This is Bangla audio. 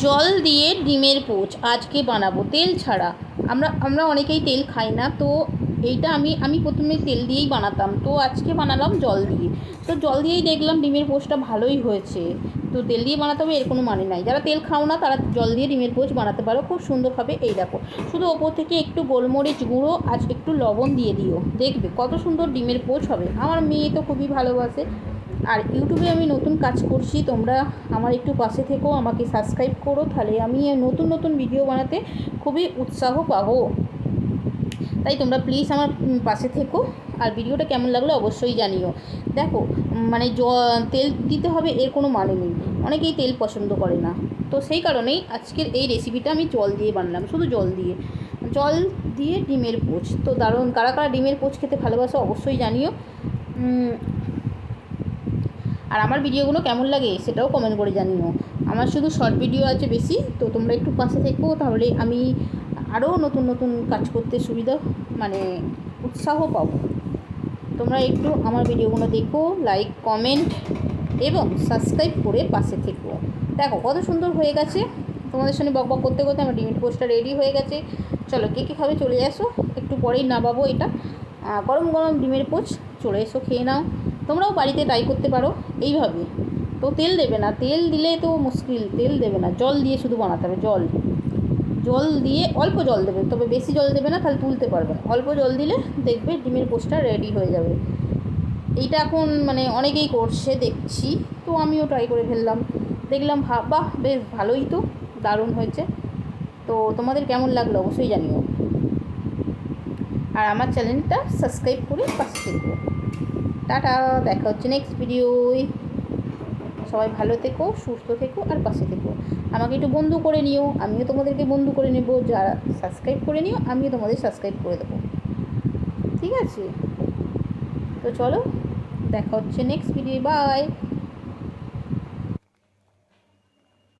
জল দিয়ে ডিমের পোচ আজকে বানাবো তেল ছাড়া। আমরা অনেকেই তেল খাই না, তো এইটা আমি প্রথমে তেল দিয়েই বানাতাম, তো আজকে বানালাম জল দিয়ে। তো জল দিয়েই দেখলাম ডিমের পোচটা ভালোই হয়েছে। তো তেল দিয়ে বানাতে হবে এর কোনো মানে নাই, যারা তেল খাও না তারা জল দিয়ে ডিমের পোচ বানাতে পারো, খুব সুন্দর হবে। এই দেখো, শুধু ওপর থেকে একটু গোলমরিচ গুঁড়ো আর একটু লবণ দিয়ে দিও, দেখবে কত সুন্দর ডিমের পোচ হবে। আমার মেয়ে তো খুবই ভালোবাসে। আর ইউটিউবে আমি নতুন কাজ করছি, তোমরা আমার একটু পাশে থেকো, আমাকে সাবস্ক্রাইব করো, তাহলে আমি নতুন নতুন ভিডিও বানাতে খুবই উৎসাহ পাবো। তাই তোমরা প্লিজ আমার পাশে থেকো। আর ভিডিওটা কেমন লাগলো অবশ্যই জানিও। দেখো, মানে তেল দিতে হবে এর কোনো মানে নেই, অনেকেই তেল পছন্দ করে না, তো সেই কারণেই আজকের এই রেসিপিটা আমি জল দিয়ে বানালাম, শুধু জল দিয়ে ডিমের পোচ। তো দারুণ, কারা কারা ডিমের পোচ খেতে ভালোবাসো অবশ্যই জানিও। আর আমার ভিডিওগুলো কেমন লাগে সেটাও কমেন্ট করে জানিও। আমার শুধু শর্ট ভিডিও আছে বেশি, তো তোমরা একটু পাশে থেকো, তাহলে আমি আরও নতুন নতুন কাজ করতে সুবিধা, মানে উৎসাহ পাবো। তোমরা একটু আমার ভিডিওগুলো দেখো, লাইক কমেন্ট এবং সাবস্ক্রাইব করে পাশে থেকো। দেখো কত সুন্দর হয়ে গেছে। তোমাদের সঙ্গে বক বক করতে করতে আমার ডিমের পোচটা রেডি হয়ে গেছে। চলো, কে কে খাবে চলে আসো, একটু পরেই নামাবো এটা। গরম গরম ডিমের পোচ, চলে এসো খেয়ে নাও। তোমরাও বাড়িতে ট্রাই করতে পারো এইভাবে। তো তেল দেবে না, তেল দিলে তো মুশকিল, তেল দেবে না, জল দিয়ে শুধু বানাতে হবে। জল দিয়ে অল্প জল দেবে, তবে বেশি জল দেবে না, তাহলে তুলতে পারবে না। অল্প জল দিলে দেখবে ডিমের পোচটা রেডি হয়ে যাবে। এইটা এখন মানে অনেকেই করছে দেখছি, তো আমিও ট্রাই করে ফেললাম, দেখলাম বাহ বেশ ভালোই, তো দারুণ হয়েছে। তো তোমাদের কেমন লাগলো অবশ্যই জানিও। আর আমার চ্যানেলটা সাবস্ক্রাইব করে পাশে থেকো। টাটা, দেখা হচ্ছে নেক্সট ভিডিওয়। সবাই ভালো থেকো, সুস্থ থেকো আর পাশে থেকো। আমাকে একটু বন্ধু করে নিও, আমিও তোমাদেরকে বন্ধু করে নেব। যারা সাবস্ক্রাইব করে নিও, আমিও তোমাদের সাবস্ক্রাইব করে দেবো, ঠিক আছে? তো চলো, দেখা হচ্ছে নেক্সট ভিডিও, বাই।